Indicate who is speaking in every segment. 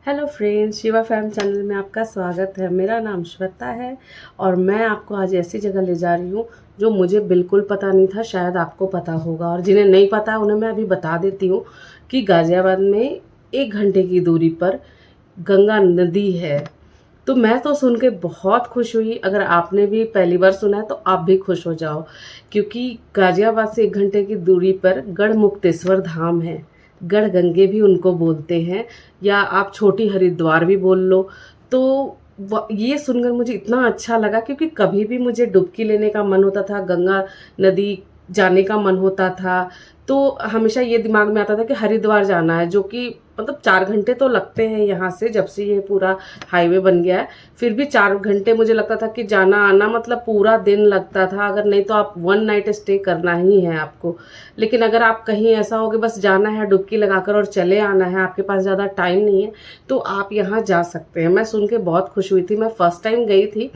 Speaker 1: Hello friends, Shiva fam channel में आपका स्वागत है। मेरा नाम श्वेता है और मैं आपको आज ऐसी जगह ले जा रही हूँ जो मुझे बिल्कुल पता नहीं था। शायद आपको पता होगा और जिन्हें नहीं पता है उन्हें मैं अभी बता देती हूँ कि गाज़ियाबाद में 1 घंटे की दूरी पर गंगा नदी है। तो मैं तो सुन के बहुत खुश हुई। अगर आपने भी पहली बार सुना है तो आप भी खुश हो जाओ, क्योंकि गाज़ियाबाद से 1 घंटे की दूरी पर गढ़मुक्तेश्वर धाम है। गढ़ गंगे भी उनको बोलते हैं, या आप छोटी हरिद्वार भी बोल लो। तो ये सुनकर मुझे इतना अच्छा लगा, क्योंकि कभी भी मुझे डुबकी लेने का मन होता था, गंगा नदी जाने का मन होता था, तो हमेशा ये दिमाग में आता था कि हरिद्वार जाना है, जो कि मतलब 4 घंटे तो लगते हैं यहाँ से, जब से ये पूरा हाईवे बन गया है। फिर भी 4 घंटे मुझे लगता था कि जाना आना मतलब पूरा दिन लगता था, अगर नहीं तो आप 1 नाइट स्टे करना ही है आपको। लेकिन अगर आप कहीं ऐसा हो कि बस जाना है डुबकी लगाकर और चले आना है, आपके पास ज़्यादा टाइम नहीं है, तो आप यहाँ जा सकते हैं। मैं सुन के बहुत खुश हुई थी। मैं फर्स्ट टाइम गई थी,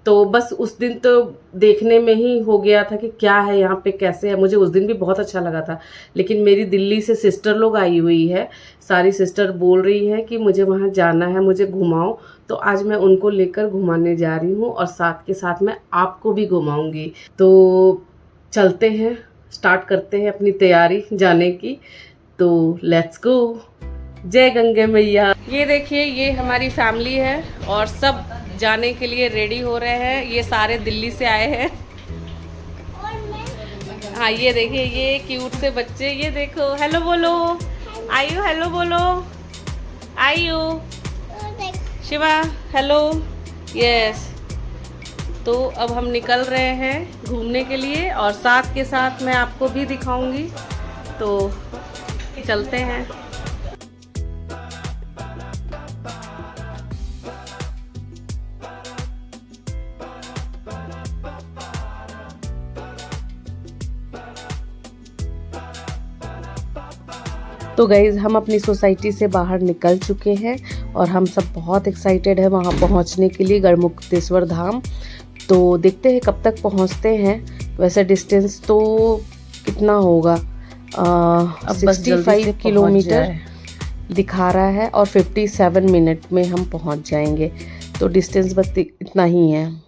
Speaker 1: तो बस उस दिन तो देखने में ही हो गया था कि क्या है यहाँ पे, कैसे है। मुझे उस दिन भी बहुत अच्छा लगा था। लेकिन मेरी दिल्ली से सिस्टर लोग आई हुई है, सारी सिस्टर बोल रही है कि मुझे वहाँ जाना है, मुझे घुमाओ। तो आज मैं उनको लेकर घुमाने जा रही हूँ और साथ के साथ मैं आपको भी घुमाऊंगी। तो चलते हैं, स्टार्ट करते हैं अपनी तैयारी जाने की। तो लेट्स गो। जय गंगे मैया। ये देखिए, ये हमारी फैमिली है और सब जाने के लिए रेडी हो रहे हैं। ये सारे दिल्ली से आए हैं। हाँ, ये देखिए, ये क्यूट से बच्चे, ये देखो, हेलो बोलो, आयु हेलो बोलो, आयु शिवा हेलो। यस, तो अब हम निकल रहे हैं घूमने के लिए और साथ के साथ मैं आपको भी दिखाऊंगी। तो चलते हैं। तो गाइज़, हम अपनी सोसाइटी से बाहर निकल चुके हैं और हम सब बहुत एक्साइटेड है वहाँ पहुँचने के लिए, गढ़मुक्तेश्वर धाम। तो देखते हैं कब तक पहुँचते हैं। वैसे डिस्टेंस तो कितना होगा, अब 65 किलोमीटर दिखा रहा है और 57 मिनट में हम पहुँच जाएंगे। तो डिस्टेंस बस इतना ही है।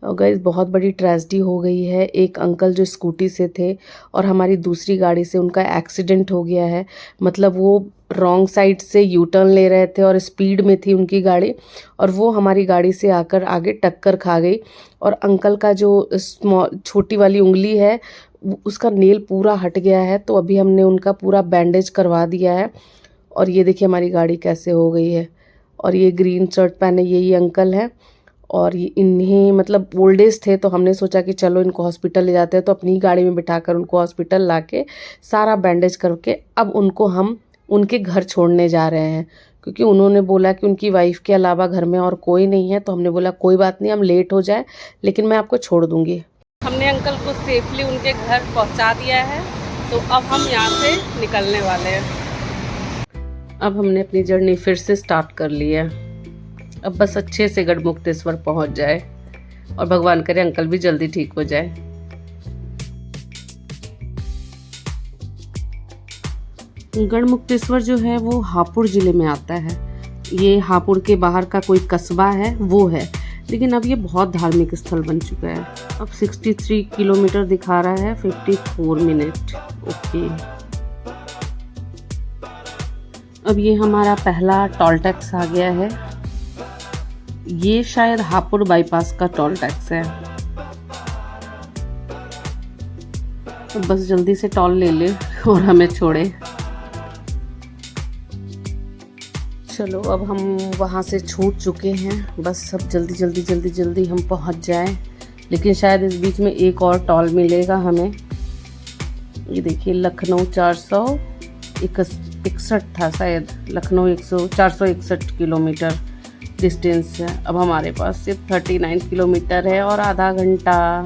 Speaker 1: और गाइस, बहुत बड़ी ट्रेजेडी हो गई है। एक अंकल जो स्कूटी से थे और हमारी दूसरी गाड़ी से उनका एक्सीडेंट हो गया है। मतलब वो रॉन्ग साइड से यू टर्न ले रहे थे और स्पीड में थी उनकी गाड़ी, और वो हमारी गाड़ी से आकर आगे टक्कर खा गई। और अंकल का जो छोटी वाली उंगली है उसका नेल पूरा हट गया है। तो अभी हमने उनका पूरा बैंडेज करवा दिया है। और ये देखिए हमारी गाड़ी कैसे हो गई है। और ये ग्रीन शर्ट पहने यही अंकल हैं और ये इन्हें मतलब ओल्ड एज थे, तो हमने सोचा कि चलो इनको हॉस्पिटल ले जाते हैं। तो अपनी गाड़ी में बिठाकर उनको हॉस्पिटल लाके सारा बैंडेज करके अब उनको हम उनके घर छोड़ने जा रहे हैं, क्योंकि उन्होंने बोला कि उनकी वाइफ के अलावा घर में और कोई नहीं है। तो हमने बोला कोई बात नहीं, हम लेट हो जाए लेकिन मैं आपको छोड़ दूँगी। हमने अंकल को सेफली उनके घर पहुँचा दिया है। तो अब हम यहाँ से निकलने वाले हैं। अब हमने अपनी जर्नी फिर से स्टार्ट कर ली है। अब बस अच्छे से गढ़मुक्तेश्वर पहुंच जाए और भगवान करे अंकल भी जल्दी ठीक हो जाए। गढ़मुक्तेश्वर जो है वो हापुड़ ज़िले में आता है। ये हापुड़ के बाहर का कोई कस्बा है वो है, लेकिन अब ये बहुत धार्मिक स्थल बन चुका है। अब 63 किलोमीटर दिखा रहा है, 54 मिनट। ओके, अब ये हमारा पहला टोल टैक्स आ गया है। ये शायद हापुड़ बाईपास का टोल टैक्स है। तो बस जल्दी से टोल ले ले और हमें छोड़े। चलो, अब हम वहाँ से छूट चुके हैं। बस सब जल्दी जल्दी जल्दी जल्दी हम पहुँच जाएं। लेकिन शायद इस बीच में एक और टोल मिलेगा हमें। ये देखिए, लखनऊ 461 था शायद। लखनऊ 461 किलोमीटर डिस्टेंस है। अब हमारे पास सिर्फ 39 किलोमीटर है और आधा घंटा।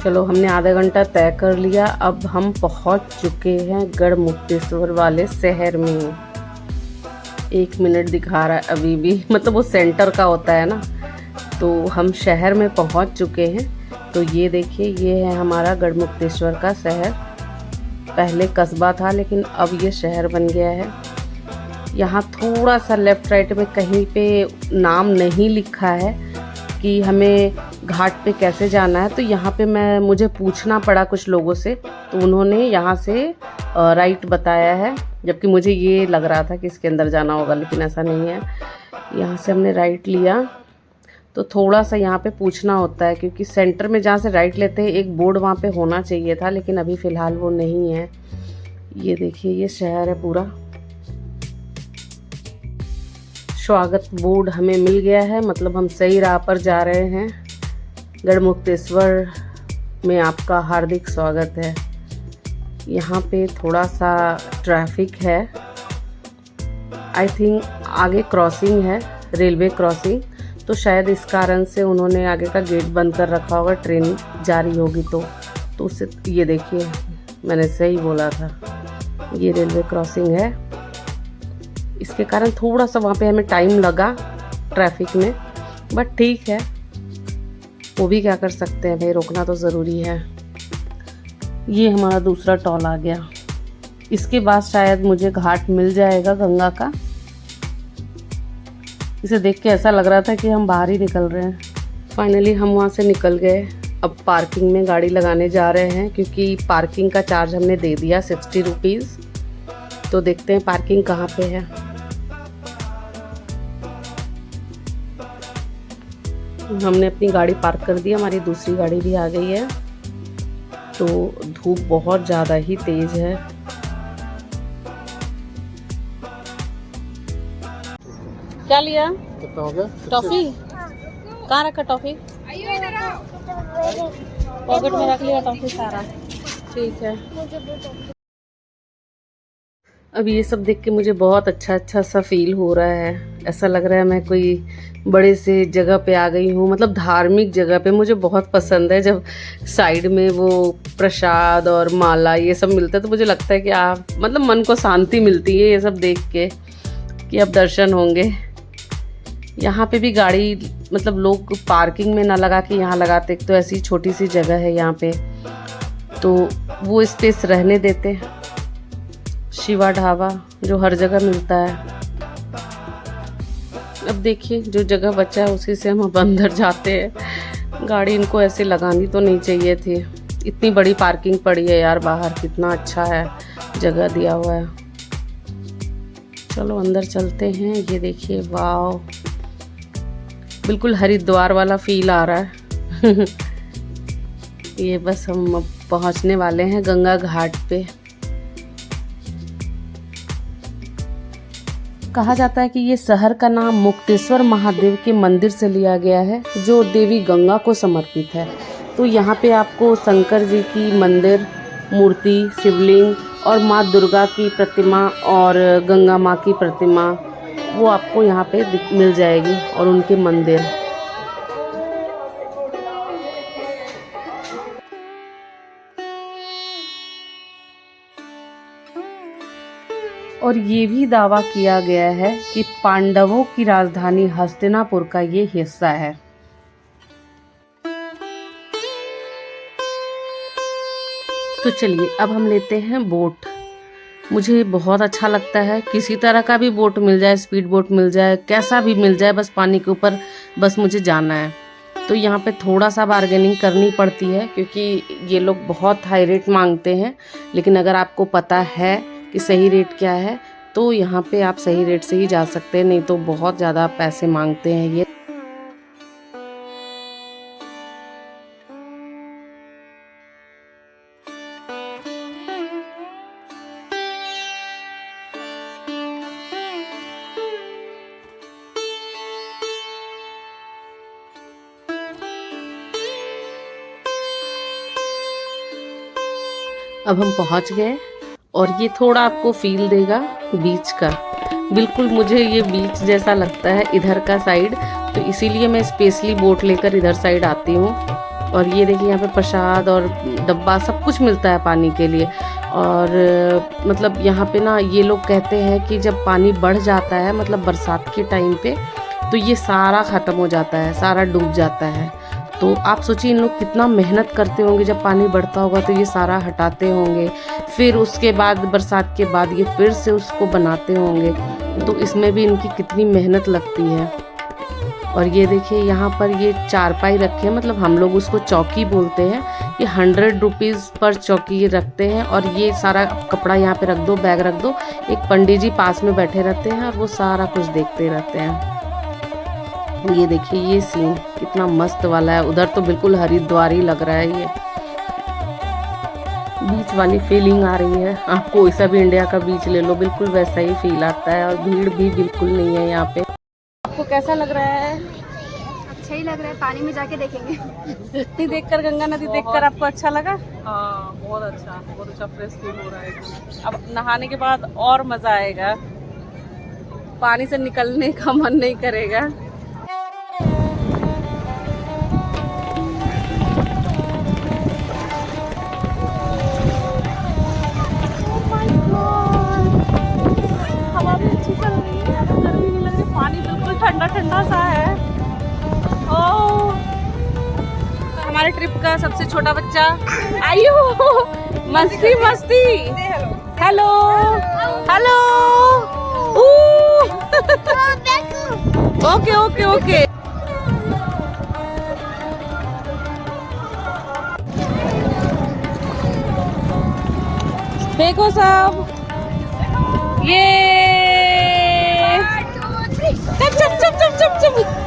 Speaker 1: चलो, हमने आधा घंटा तय कर लिया। अब हम पहुंच चुके हैं गढ़मुक्तेश्वर वाले शहर में। 1 मिनट दिखा रहा है अभी भी, मतलब वो सेंटर का होता है ना। तो हम शहर में पहुंच चुके हैं। तो ये देखिए, ये है हमारा गढ़मुक्तेश्वर का शहर। पहले कस्बा था लेकिन अब ये शहर बन गया है। यहाँ थोड़ा सा लेफ़्ट राइट में कहीं पे नाम नहीं लिखा है कि हमें घाट पे कैसे जाना है, तो यहाँ पे मुझे पूछना पड़ा कुछ लोगों से, तो उन्होंने यहाँ से राइट बताया है, जबकि मुझे ये लग रहा था कि इसके अंदर जाना होगा, लेकिन ऐसा नहीं है। यहाँ से हमने राइट लिया, तो थोड़ा सा यहाँ पे पूछना होता है क्योंकि सेंटर में जहाँ से राइट लेते हैं एक बोर्ड वहाँ पे होना चाहिए था, लेकिन अभी फ़िलहाल वो नहीं है। ये देखिए ये शहर है पूरा। स्वागत बोर्ड हमें मिल गया है, मतलब हम सही राह पर जा रहे हैं। गढ़मुक्तेश्वर में आपका हार्दिक स्वागत है। यहाँ पे थोड़ा सा ट्रैफिक है, आई थिंक आगे क्रॉसिंग है, रेलवे क्रॉसिंग, तो शायद इस कारण से उन्होंने आगे का गेट बंद कर रखा होगा, ट्रेन जा रही होगी तो उससे। ये देखिए मैंने सही बोला था, ये रेलवे क्रॉसिंग है, इसके कारण थोड़ा सा वहाँ पे हमें टाइम लगा ट्रैफिक में, बट ठीक है, वो भी क्या कर सकते हैं भाई, रोकना तो ज़रूरी है। ये हमारा दूसरा टॉल आ गया, इसके बाद शायद मुझे घाट मिल जाएगा गंगा का। इसे देख के ऐसा लग रहा था कि हम बाहर ही निकल रहे हैं। फाइनली हम वहाँ से निकल गए। अब पार्किंग में गाड़ी लगाने जा रहे हैं क्योंकि पार्किंग का चार्ज हमने दे दिया 60 रुपीज़। तो देखते हैं पार्किंग कहाँ पे है। हमने अपनी गाड़ी पार्क कर दी, हमारी दूसरी गाड़ी भी आ गई है। तो धूप बहुत ज़्यादा ही तेज़ है। क्या लिया?
Speaker 2: कितना हो गया?
Speaker 1: टॉफ़ी कहाँ रखा? टॉफ़ी पॉकेट में रख लिया टॉफ़ी सारा, ठीक है। अब ये सब देख के मुझे बहुत अच्छा सा फील हो रहा है। ऐसा लग रहा है मैं कोई बड़े से जगह पे आ गई हूँ, मतलब धार्मिक जगह पे। मुझे बहुत पसंद है जब साइड में वो प्रसाद और माला ये सब मिलता है, तो मुझे लगता है कि आप मतलब मन को शांति मिलती है ये सब देख के कि अब दर्शन होंगे। यहाँ पे भी गाड़ी मतलब लोग पार्किंग में ना लगा के यहाँ लगाते, एक तो ऐसी छोटी सी जगह है यहाँ पे, तो वो स्पेस रहने देते। शिवा ढाबा जो हर जगह मिलता है। अब देखिए जो जगह बचा है उसी से हम अब अंदर जाते हैं। गाड़ी इनको ऐसे लगानी तो नहीं चाहिए थी, इतनी बड़ी पार्किंग पड़ी है यार बाहर, कितना अच्छा है जगह दिया हुआ है। चलो अंदर चलते हैं। ये देखिए वाह, बिल्कुल हरिद्वार वाला फील आ रहा है। ये बस हम अब पहुंचने वाले हैं गंगा घाट पे। कहा जाता है कि ये शहर का नाम मुक्तेश्वर महादेव के मंदिर से लिया गया है जो देवी गंगा को समर्पित है। तो यहाँ पे आपको शंकर जी की मंदिर, मूर्ति, शिवलिंग और माँ दुर्गा की प्रतिमा और गंगा माँ की प्रतिमा वो आपको यहाँ पे मिल जाएगी और उनके मंदिर। और ये भी दावा किया गया है कि पांडवों की राजधानी हस्तिनापुर का ये हिस्सा है। तो चलिए अब हम लेते हैं बोट। मुझे बहुत अच्छा लगता है, किसी तरह का भी बोट मिल जाए, स्पीड बोट मिल जाए, कैसा भी मिल जाए, बस पानी के ऊपर बस मुझे जाना है। तो यहाँ पे थोड़ा सा बार्गेनिंग करनी पड़ती है क्योंकि ये लोग बहुत हाई रेट मांगते हैं, लेकिन अगर आपको पता है कि सही रेट क्या है तो यहाँ पे आप सही रेट से ही जा सकते हैं, नहीं तो बहुत ज़्यादा पैसे मांगते हैं ये। अब हम पहुँच गए और ये थोड़ा आपको फील देगा बीच का। बिल्कुल मुझे ये बीच जैसा लगता है इधर का साइड, तो इसीलिए मैं स्पेशली बोट लेकर इधर साइड आती हूँ। और ये देखिए यहाँ पे प्रसाद और डब्बा सब कुछ मिलता है पानी के लिए। और मतलब यहाँ पे ना ये लोग कहते हैं कि जब पानी बढ़ जाता है मतलब बरसात के टाइम पे, तो ये सारा ख़त्म हो जाता है, सारा डूब जाता है। तो आप सोचिए इन लोग कितना मेहनत करते होंगे, जब पानी बढ़ता होगा तो ये सारा हटाते होंगे, फिर उसके बाद बरसात के बाद ये फिर से उसको बनाते होंगे, तो इसमें भी इनकी कितनी मेहनत लगती है। और ये देखिए यहाँ पर ये चारपाई रखे हैं, मतलब हम लोग उसको चौकी बोलते हैं। ये 100 रुपीज़ पर चौकी रखते हैं। और ये सारा कपड़ा यहाँ पे रख दो, बैग रख दो, एक पंडित जी पास में बैठे रहते हैं और वो सारा कुछ देखते रहते हैं। ये देखिए ये सीन कितना मस्त वाला है। उधर तो बिल्कुल हरिद्वार ही लग रहा है। ये बीच वाली फीलिंग आ रही है। आप कोई सा भी इंडिया का बीच ले लो, बिल्कुल वैसा ही फील आता है। और भीड़ भी बिल्कुल नहीं है यहाँ पे। आपको कैसा लग रहा है?
Speaker 2: अच्छा ही लग रहा है, पानी में जाके देखेंगे।
Speaker 1: नदी देखकर, गंगा नदी देखकर आपको अच्छा लगा?
Speaker 3: हाँ, बहुत अच्छा फ्रेश फील हो रहा है।
Speaker 1: अब नहाने के बाद और मजा आएगा, पानी से निकलने का मन नहीं करेगा। हवा भी अच्छी चल रही है, गर्मी नहीं लग रही, पानी बिल्कुल ठंडा ठंडा सा है। ओह, हमारे ट्रिप का सबसे छोटा बच्चा आयु, मस्ती मस्ती। Hello hello. Okay okay okay. देखो सब, ये चुप चुप चुप चुप चुप चुप।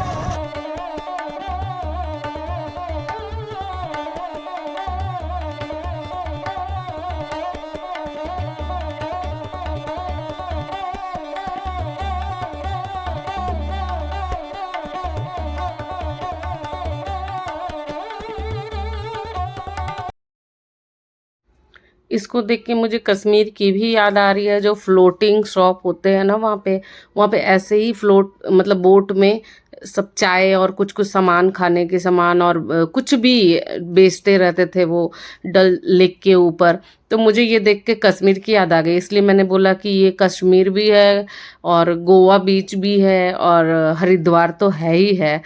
Speaker 1: इसको देख के मुझे कश्मीर की भी याद आ रही है। जो फ्लोटिंग शॉप होते हैं ना, वहाँ पे ऐसे ही फ्लोट, मतलब बोट में सब चाय और कुछ कुछ सामान, खाने के सामान और कुछ भी बेचते रहते थे वो डल लेक के ऊपर। तो मुझे ये देख के कश्मीर की याद आ गई, इसलिए मैंने बोला कि ये कश्मीर भी है और गोवा बीच भी है और हरिद्वार तो है ही है।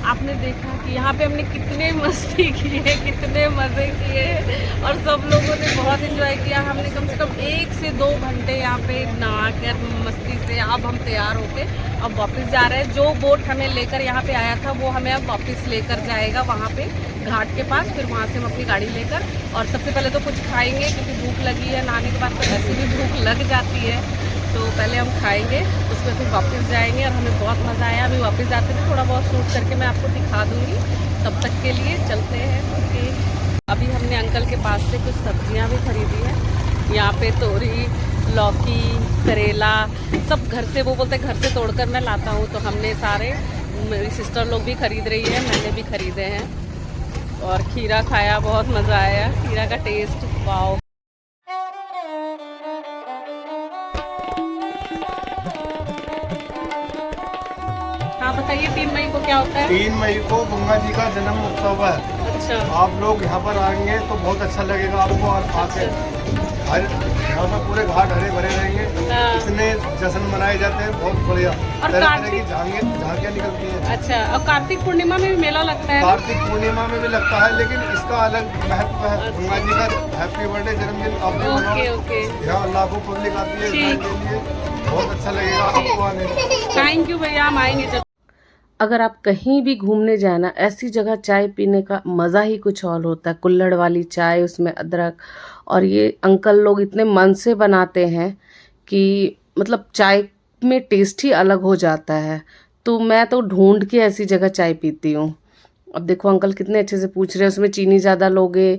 Speaker 1: आपने देखा कि यहाँ पे हमने कितने मस्ती की है, कितने मज़े किए और सब लोगों ने बहुत एंजॉय किया। हमने कम से कम 1 से 2 घंटे यहाँ पे नहा कर मस्ती से अब हम तैयार होके अब वापस जा रहे हैं। जो बोट हमें लेकर यहाँ पे आया था वो हमें अब वापस लेकर जाएगा वहाँ पे घाट के पास। फिर वहाँ से हम अपनी गाड़ी लेकर, और सबसे पहले तो कुछ खाएंगे क्योंकि भूख लगी है। नहाने के बाद तो वैसे भी भूख लग जाती है, तो पहले हम खाएंगे, उसके फिर वापस जाएंगे। और हमें बहुत मज़ा आया। अभी वापस जाते थे थोड़ा बहुत शूट करके मैं आपको दिखा दूँगी, तब तक के लिए चलते हैं। ओके, अभी हमने अंकल के पास से कुछ सब्जियां भी खरीदी हैं। यहाँ पे तोरी, लौकी, करेला सब घर से, वो बोलते हैं घर से तोड़कर मैं लाता हूँ। तो हमने सारे, मेरी सिस्टर लोग भी खरीद रही है, मैंने भी खरीदे हैं। और खीरा खाया, बहुत मज़ा आया, खीरा का टेस्ट वाओ। हाँ बताइए, 3 मई को क्या होता है?
Speaker 4: 3 मई को गंगा जी का जन्म उत्सव है।
Speaker 1: अच्छा,
Speaker 4: आप लोग यहाँ पर आएंगे तो बहुत अच्छा लगेगा आपको। और आके यहाँ पर पूरे घाट हरे भरे रहेंगे।
Speaker 1: हाँ।
Speaker 4: इतने जश्न मनाए जाते हैं, बहुत बढ़िया।
Speaker 1: और
Speaker 4: तरह तरह
Speaker 1: कार्तिक,
Speaker 4: की झांकियाँ निकलती हैं।
Speaker 1: अच्छा, और कार्तिक पूर्णिमा में भी मेला लगता है?
Speaker 4: कार्तिक पूर्णिमा में भी लगता है, लेकिन इसका अलग महत्व है। गंगा जी का हैप्पी बर्थडे जन्मदिन आप लोग
Speaker 1: ओके
Speaker 4: मनाओ।
Speaker 1: ओके,
Speaker 4: यहाँ लाखों पब्लिक आती है
Speaker 1: ठीक।
Speaker 4: के लिए, बहुत अच्छा लगेगा आपको आने।
Speaker 1: थैंक यू भैया, हम आएंगे जब। अगर आप कहीं भी घूमने जाए ना, ऐसी जगह चाय पीने का मज़ा ही कुछ और होता है। कुल्हड़ वाली चाय, उसमें अदरक, और ये अंकल लोग इतने मन से बनाते हैं कि मतलब चाय में टेस्ट ही अलग हो जाता है। तो मैं तो ढूंढ के ऐसी जगह चाय पीती हूँ। अब देखो अंकल कितने अच्छे से पूछ रहे हैं, उसमें चीनी ज़्यादा लोगे,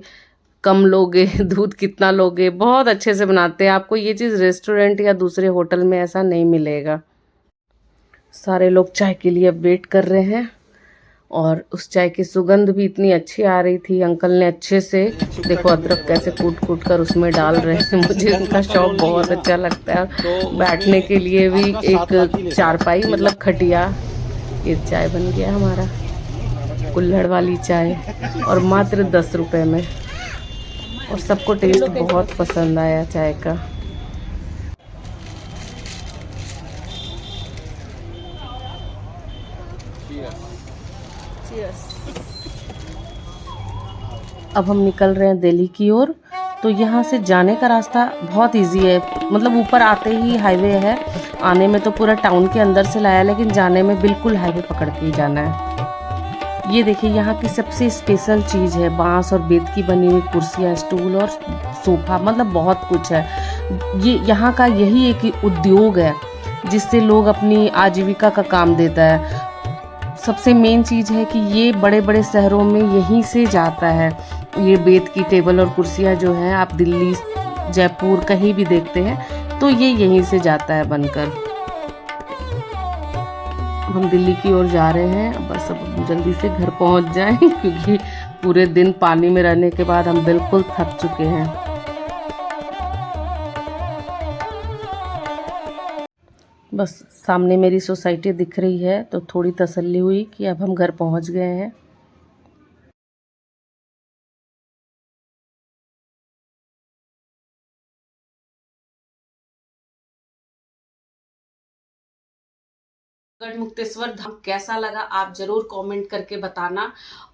Speaker 1: कम लोगे, दूध कितना लोगे, बहुत अच्छे से बनाते हैं। आपको ये चीज़ रेस्टोरेंट या दूसरे होटल में ऐसा नहीं मिलेगा। सारे लोग चाय के लिए वेट कर रहे हैं और उस चाय की सुगंध भी इतनी अच्छी आ रही थी। अंकल ने अच्छे से, देखो अदरक कैसे कूट कूट कर उसमें डाल रहे हैं। मुझे इनका शौक बहुत अच्छा लगता है। बैठने के लिए भी एक चारपाई, मतलब खटिया। ये चाय बन गया हमारा, कुल्हड़ वाली चाय, और मात्र 10 रुपये में। और सबको टेस्ट बहुत पसंद आया चाय का। Cheers. अब हम निकल रहे हैं दिल्ली की ओर। तो यहाँ से जाने का रास्ता बहुत इजी है, मतलब ऊपर आते ही हाईवे है। आने में तो पूरा टाउन के अंदर से लाया, लेकिन जाने में बिल्कुल हाईवे पकड़ के ही जाना है। ये देखिए यहाँ की सबसे स्पेशल चीज़ है बांस और बेत की बनी हुई कुर्सियाँ, स्टूल और सोफा, मतलब बहुत कुछ है। ये यहाँ का यही एक उद्योग है जिससे लोग अपनी आजीविका का काम देता है। सबसे मेन चीज़ है कि ये बड़े बड़े शहरों में यहीं से जाता है। ये बेत की टेबल और कुर्सियाँ जो हैं, आप दिल्ली, जयपुर कहीं भी देखते हैं तो ये यहीं से जाता है बनकर। हम दिल्ली की ओर जा रहे हैं, बस अब जल्दी से घर पहुंच जाएं क्योंकि पूरे दिन पानी में रहने के बाद हम बिल्कुल थक चुके हैं। बस सामने मेरी सोसाइटी दिख रही है तो थोड़ी तसल्ली हुई कि अब हम घर पहुंच गए हैं। गढ़ मुक्तेश्वर धाम कैसा लगा आप जरूर कमेंट करके बताना।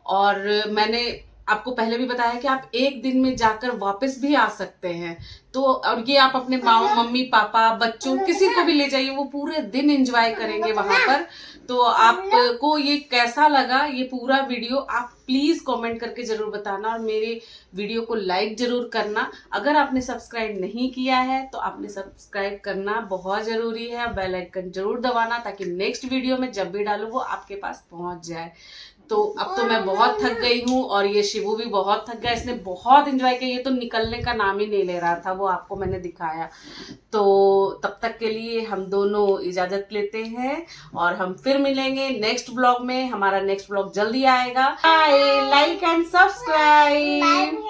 Speaker 1: और मैंने आपको पहले भी बताया कि आप एक दिन में जाकर वापस भी आ सकते हैं। तो और ये आप अपने मम्मी पापा बच्चों किसी को भी ले जाइए, वो पूरे दिन एंजॉय करेंगे वहां पर। तो आपको ये कैसा लगा ये पूरा वीडियो, आप प्लीज कमेंट करके जरूर बताना और मेरे वीडियो को लाइक जरूर करना। अगर आपने सब्सक्राइब नहीं किया है तो आपने सब्सक्राइब करना बहुत जरूरी है, बेल आइकन जरूर दबाना ताकि नेक्स्ट वीडियो में जब भी डालूं वो आपके पास पहुंच जाए। तो अब तो मैं बहुत थक गई हूँ और ये शिवू भी बहुत थक गया, इसने बहुत एंजॉय किया, ये तो निकलने का नाम ही नहीं ले रहा था, वो आपको मैंने दिखाया। तो तब तक के लिए हम दोनों इजाजत लेते हैं और हम फिर मिलेंगे नेक्स्ट ब्लॉग में। हमारा नेक्स्ट ब्लॉग जल्दी आएगा। Bye, like and subscribe.